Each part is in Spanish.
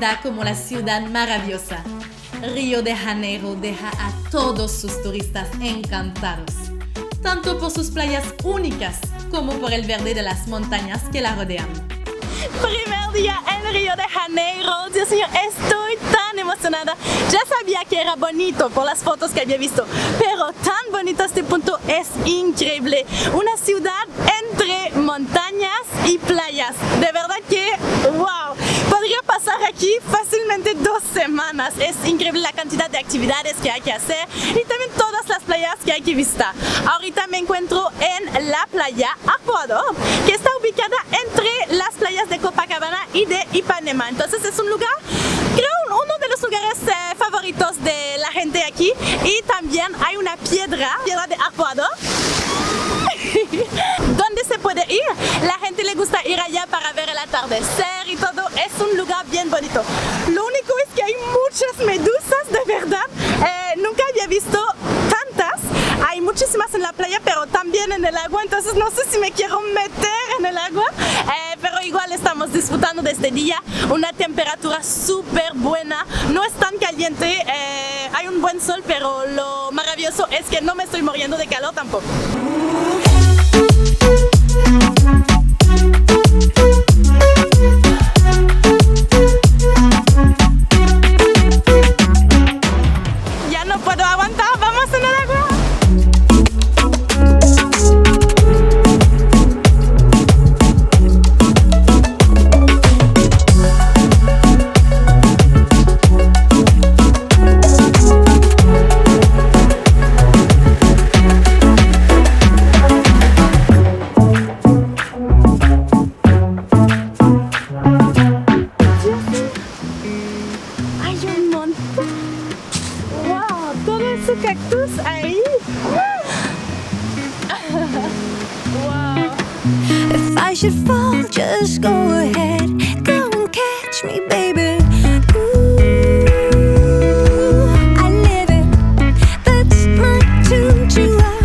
reconocida como la ciudad maravillosa. Río de Janeiro deja a todos sus turistas encantados, tanto por sus playas únicas como por el verde de las montañas que la rodean. Primer día en Río de Janeiro, Dios mío, estoy tan emocionada. Ya sabía que era bonito por las fotos que había visto, pero tan bonito este punto es increíble. Una ciudad entre montañas y playas. De verdad que, wow, podría pasar aquí fácilmente 2 semanas. Es increíble la cantidad de actividades que hay que hacer y también todas las playas que hay que visitar. Ahorita me encuentro en la playa Arpoador, que está ubicada entre las playas de Copacabana y de Ipanema. Entonces es un lugar, creo, uno de los lugares favoritos de la gente aquí. Y también hay una piedra de Arpoador, donde se puede ir. La gente le gusta ir allá para ver el atardecer y todo. Es un lugar bien bonito. Lo único es que hay muchas medusas, de verdad. Nunca había visto tantas. Hay muchísimas en la playa, pero también en el agua. Entonces no sé si me quiero meter en el agua. Pero igual estamos disfrutando de este día. Una temperatura súper buena. No es tan caliente. Hay un buen sol, pero lo maravilloso es que no me estoy muriendo de calor tampoco. Ya no puedo aguantar, vamos en el agua. Cactus ahí. Wow. If I should fall, just go ahead. Go and catch me, baby. Ooh, I live it. That's my tune. Choo-ah.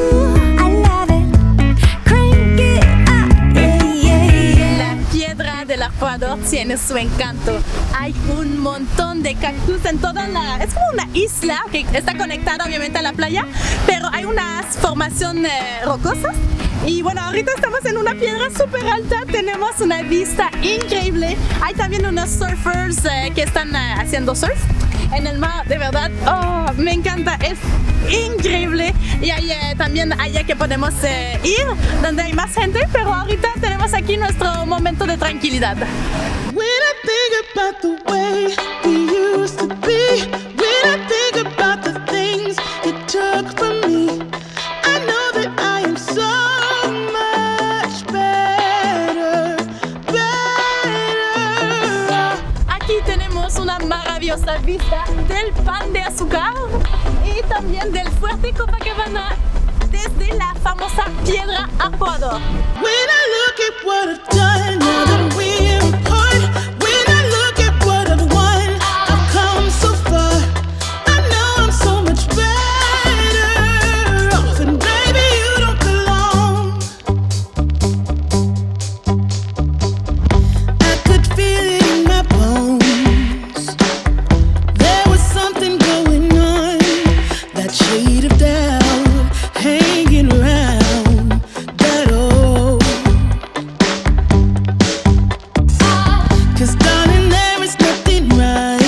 Ooh, I love it. Crank it up, yeah. La piedra del Arpoador tiene su encanto. Hay un montón de cactus en toda la... Es como una isla que está conectada obviamente a la playa, pero hay unas formaciones rocosas. Y bueno, ahorita estamos en una piedra súper alta, tenemos una vista increíble. Hay también unos surfers que están haciendo surf en el mar, de verdad. Oh, me encanta, es increíble. Y hay también allá que podemos ir, donde hay más gente, pero ahorita tenemos aquí nuestro momento de tranquilidad. When I think about the way we used to be, when I think about the things you took from me, I know that I am so much better. Aquí tenemos una maravillosa vista del pan de azúcar y también del fuerte Copacabana desde la famosa piedra Arpoador. When I look at what I've done, now that we're apart, when I look at what I've won, I've come so far. I know I'm so much better off, and baby, you don't belong. I could feel it in my bones. There was something going on, that shade of doubt hanging around that old. 'Cause darling, there is nothing right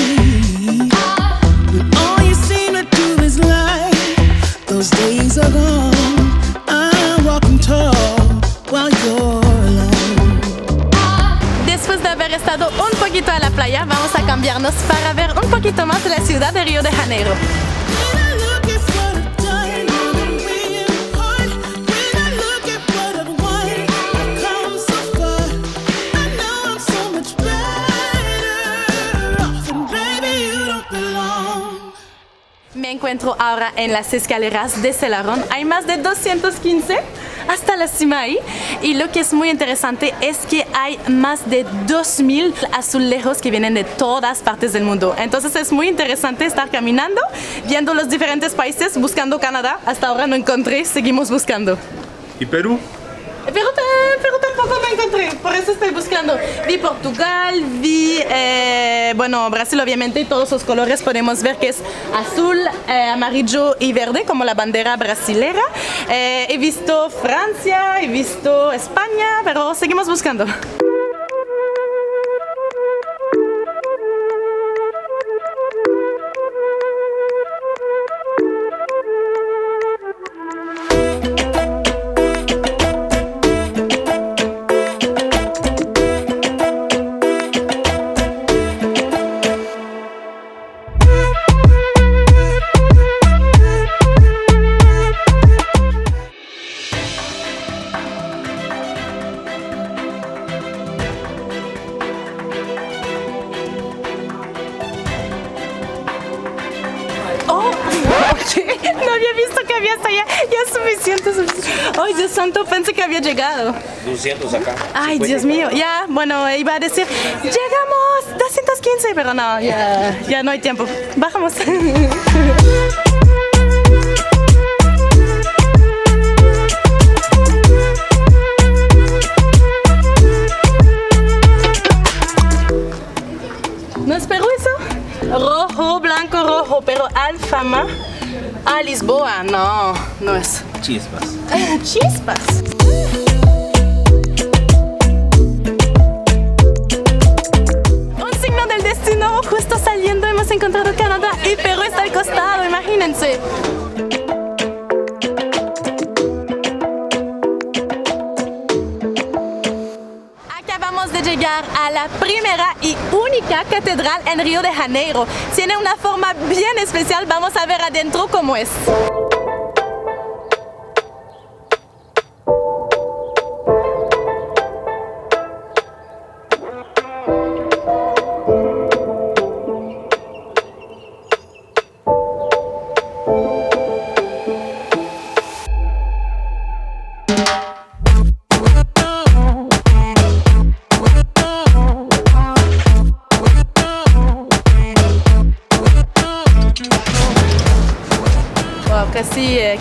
when all you seem to do is lie. Those days are gone. I'm walking tall while you're alone. Después de haber estado un poquito a la playa, vamos a cambiarnos para ver un poquito más de la ciudad de Río de Janeiro. When I look at what I've done, now that we're apart, when I look at what I've won, I've come so far. I know I'm so much better off, and baby, you don't belong. Me encuentro ahora en las escaleras de Celarón. Hay más de 215 hasta la cima ahí. Y lo que es muy interesante es que hay más de 2000 azulejos que vienen de todas partes del mundo. Entonces es muy interesante estar caminando, viendo los diferentes países, buscando Canadá. Hasta ahora no encontré, seguimos buscando. ¿Y Perú? Pero tampoco me encontré, por eso estoy buscando. Vi Portugal, vi, bueno, Brasil obviamente, y todos los colores podemos ver que es azul, amarillo y verde, como la bandera brasilera. He visto Francia, he visto España, pero seguimos buscando. No había visto que había hasta allá. Ya es suficiente. Ay, Dios santo, pensé que había llegado. 200 acá. Ay, Dios mío. Ya, bueno, iba a decir, llegamos, 215, pero no, ya no hay tiempo. Bajamos. ¿No espero eso? Rojo, blanco, rojo, pero Alfama a Lisboa, no es. Chispas. Chispas. Un signo del destino, justo saliendo hemos encontrado Canadá y Perú está al costado, imagínense. Acabamos de llegar a la primera y única catedral en Río de Janeiro. Tiene una forma bien especial, vamos a ver adentro cómo es.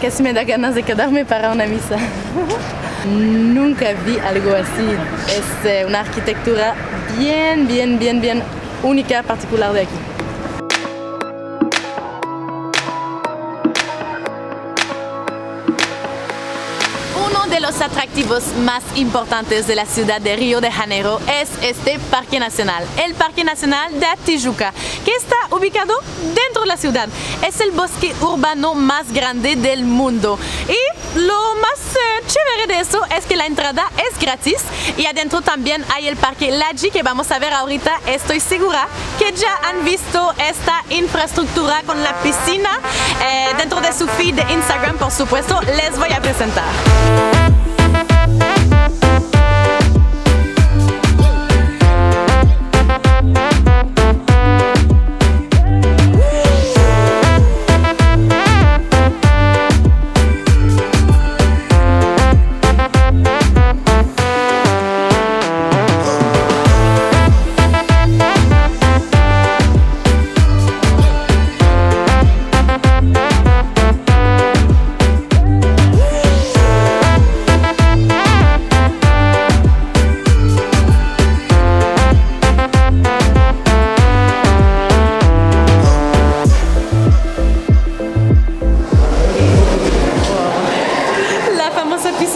Casi me da ganas de quedarme para una misa. Nunca vi algo así. Es una arquitectura bien única, particular de aquí. Uno de los atractivos más importantes de la ciudad de Río de Janeiro es este Parque Nacional, el Parque Nacional de Tijuca, que está ubicado dentro de la ciudad. Es el bosque urbano más grande del mundo y lo más chévere de eso es que la entrada es gratis y adentro también hay el Parque Laggi que vamos a ver ahorita. Estoy segura que ya han visto esta infraestructura con la piscina dentro de su feed de Instagram, por supuesto, les voy a presentar.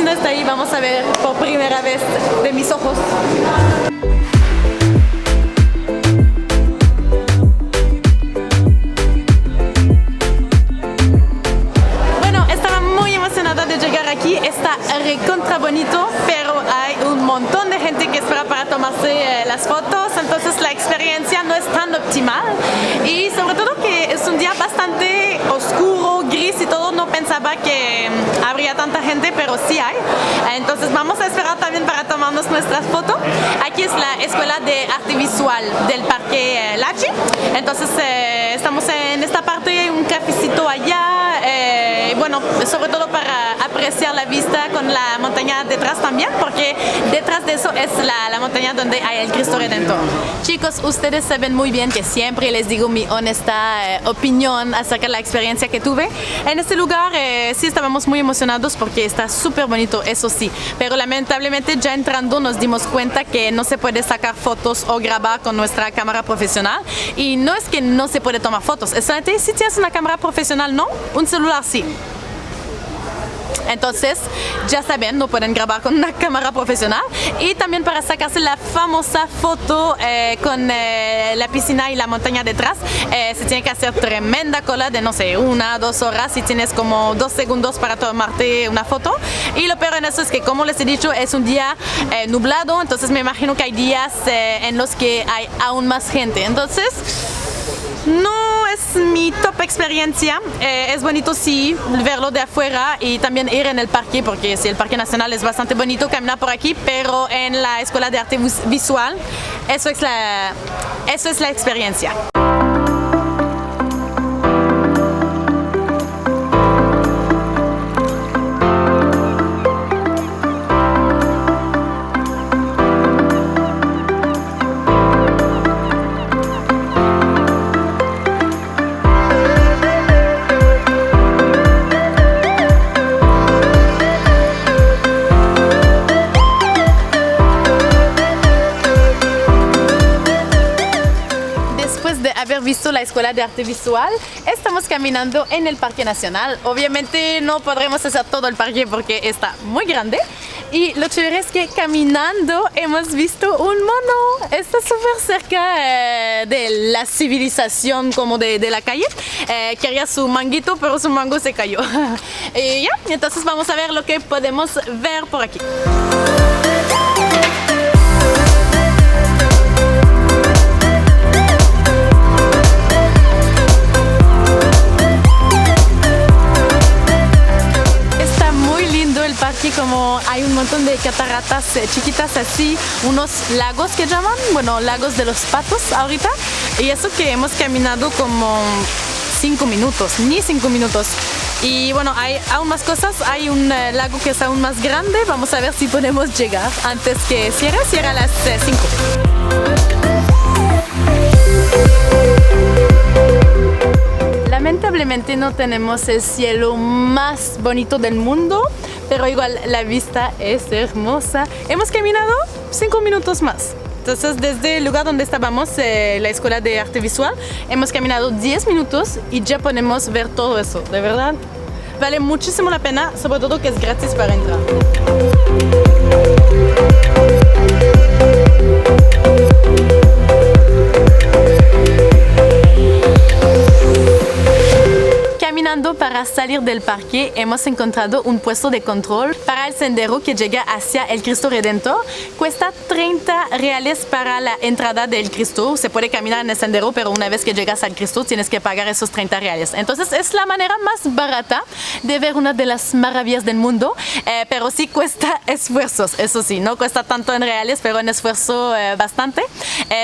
Hasta ahí vamos a ver por primera vez de mis ojos. Bueno, estaba muy emocionada de llegar aquí. Está recontra bonito, pero hay un montón de gente que espera para tomarse las fotos, entonces la experiencia no es tan optimal y sobre todo que es un día bastante oscuro, gris y todo. No pensaba que habría tanta gente, pero sí hay. Entonces vamos a esperar también para tomarnos nuestras fotos. Aquí es la Escuela de Arte Visual del Parque Laggi. Entonces estamos en esta parte, hay un cafecito allá. Bueno, bueno, sobre todo para apreciar la vista con la montaña detrás también, porque detrás de eso es la montaña donde hay el Cristo Redentor. Chicos, ustedes saben muy bien que siempre les digo mi honesta opinión acerca de la experiencia que tuve. En este lugar sí estábamos muy emocionados porque está súper bonito, eso sí, pero lamentablemente ya entrando nos dimos cuenta que no se puede sacar fotos o grabar con nuestra cámara profesional, y no es que no se puede tomar fotos, es solamente si tienes una cámara profesional, no, un celular sí. Entonces, ya saben, no pueden grabar con una cámara profesional. Y también para sacarse la famosa foto con la piscina y la montaña detrás, se tiene que hacer tremenda cola de, no sé, 1 o 2 horas y tienes como 2 segundos para tomarte una foto. Y lo peor en eso es que, como les he dicho, es un día nublado, entonces me imagino que hay días en los que hay aún más gente. Entonces, no es mi top experiencia, es bonito sí verlo de afuera y también ir en el parque, porque sí, el Parque Nacional es bastante bonito caminar por aquí, pero en la Escuela de Arte Visual eso es la experiencia. Visto la Escuela de Arte Visual, estamos caminando en el Parque Nacional. Obviamente no podremos hacer todo el parque porque está muy grande, y lo chévere es que caminando hemos visto un mono. Está súper cerca de la civilización, como de la calle. Quería su manguito, pero su mango se cayó. Y ya, entonces vamos a ver lo que podemos ver por aquí. Aquí como hay un montón de cataratas chiquitas así, unos lagos que llaman, bueno, lagos de los patos ahorita, y eso que hemos caminado como 5 minutos, ni 5 minutos. Y bueno, hay aún más cosas, hay un lago que es aún más grande, vamos a ver si podemos llegar antes que cierra a las 5. Lamentablemente no tenemos el cielo más bonito del mundo, pero igual la vista es hermosa. Hemos caminado 5 minutos más. Entonces, desde el lugar donde estábamos, la Escuela de Arte Visual, hemos caminado 10 minutos y ya podemos ver todo eso. De verdad, vale muchísimo la pena, sobre todo que es gratis para entrar. Caminando para salir del parque, hemos encontrado un puesto de control para el sendero que llega hacia el Cristo Redentor. Cuesta 30 reales para la entrada del Cristo. Se puede caminar en el sendero, pero una vez que llegas al Cristo tienes que pagar esos 30 reales. Entonces es la manera más barata de ver una de las maravillas del mundo, pero sí cuesta esfuerzos. Eso sí, no cuesta tanto en reales, pero en esfuerzo bastante.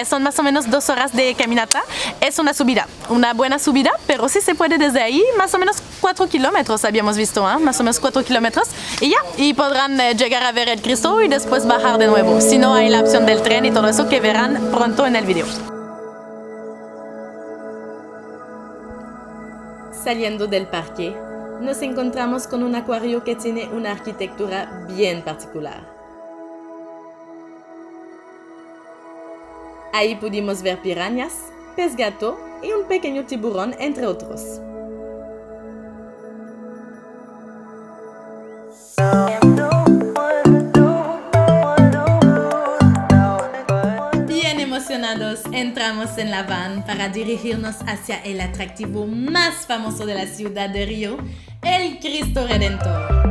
Son más o menos 2 horas de caminata. Es una subida, una buena subida, pero sí se puede desde ahí, más o menos 4 kilómetros habíamos visto, más o menos 4 kilómetros, y ya, y podrán llegar a ver el Cristo y después bajar de nuevo. Si no, hay la opción del tren y todo eso que verán pronto en el video. Saliendo del parque, nos encontramos con un acuario que tiene una arquitectura bien particular. Ahí pudimos ver pirañas, pez gato y un pequeño tiburón, entre otros. Bien emocionados, entramos en la van para dirigirnos hacia el atractivo más famoso de la ciudad de Río, el Cristo Redentor.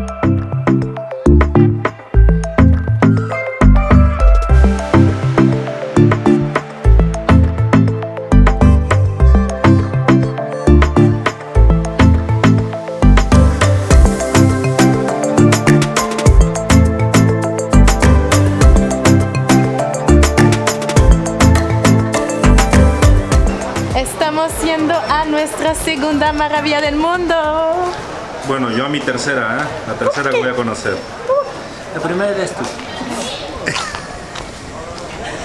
Estamos yendo a nuestra segunda maravilla del mundo. Bueno, yo a mi tercera, ¿eh? La tercera que voy a conocer. La primera eres tú.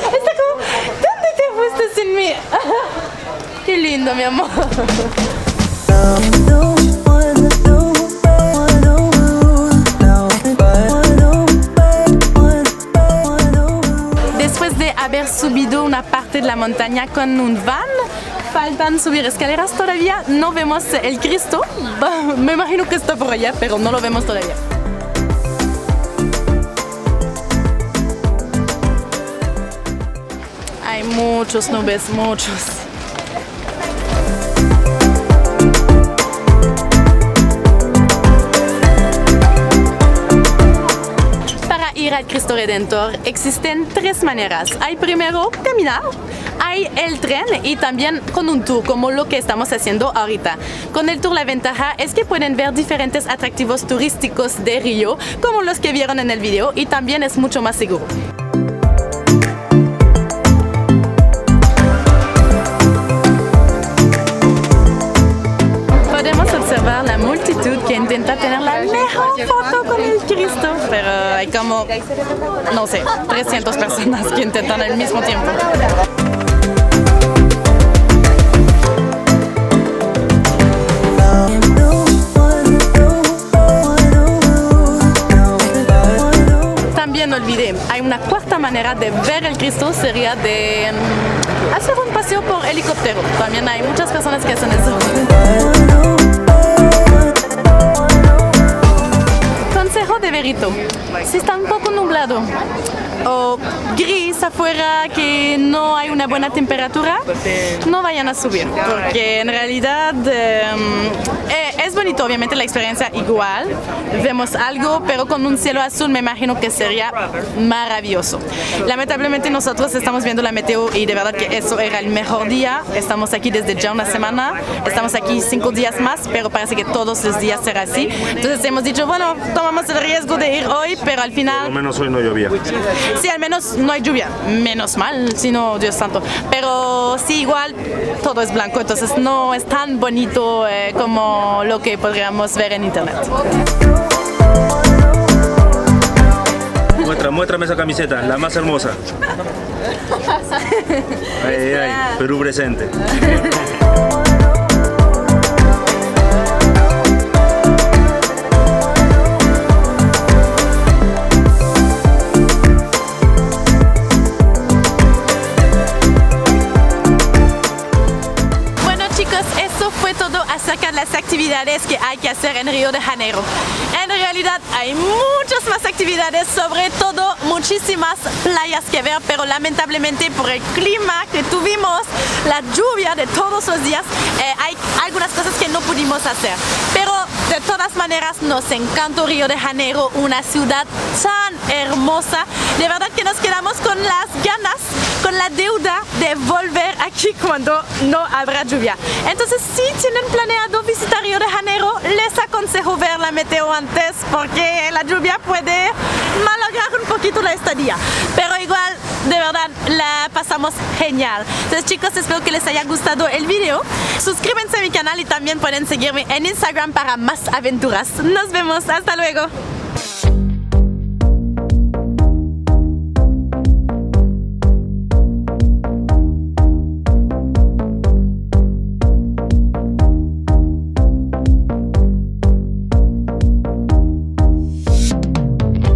Está como, ¿dónde te fuiste sin mí? Qué lindo, mi amor. Después de haber subido una parte de la montaña con un van, faltan subir escaleras todavía. No vemos el Cristo. Me imagino que está por allá, pero no lo vemos todavía. Hay muchos nubes, muchos. Para ir al Cristo Redentor existen tres maneras. Hay primero caminar, hay el tren y también con un tour, como lo que estamos haciendo ahorita. Con el tour la ventaja es que pueden ver diferentes atractivos turísticos de Río, como los que vieron en el video, y también es mucho más seguro. Podemos observar la multitud que intenta tener la mejor foto con el Cristo, pero hay como, no sé, 300 personas que intentan al mismo tiempo. También no olvidé, hay una cuarta manera de ver el Cristo, sería de hacer un paseo por helicóptero. También hay muchas personas que hacen eso. Consejo de verito, si está un poco nublado o gris afuera, que no hay una buena temperatura, no vayan a subir, porque en realidad es bonito, obviamente la experiencia igual, vemos algo, pero con un cielo azul me imagino que sería maravilloso. Lamentablemente nosotros estamos viendo la meteo y de verdad que eso era el mejor día. Estamos aquí desde ya una semana, estamos aquí 5 días más, pero parece que todos los días será así. Entonces hemos dicho, bueno, tomamos el riesgo de ir hoy, pero al final... Por lo menos hoy no llovía. Sí, al menos no hay lluvia, menos mal, sino Dios santo. Pero sí, igual todo es blanco, entonces no es tan bonito como lo que podríamos ver en internet. Muéstrame esa camiseta, la más hermosa. Ay, Perú presente. Acerca de las actividades que hay que hacer en Río de Janeiro. En realidad hay muchas más actividades, sobre todo muchísimas playas que ver, pero lamentablemente por el clima que tuvimos, la lluvia de todos los días, hay algunas cosas que no pudimos hacer. Pero de todas maneras nos encantó Río de Janeiro, una ciudad tan hermosa. De verdad que nos quedamos con las ganas, con la deuda de volver aquí cuando no habrá lluvia. Entonces, si tienen planeado visitar Río de Janeiro, les aconsejo ver la meteo antes, porque la lluvia puede malograr un poquito la estadía. Pero igual, de verdad, la pasamos genial. Entonces, chicos, espero que les haya gustado el video. Suscríbanse a mi canal y también pueden seguirme en Instagram para más aventuras. Nos vemos, hasta luego.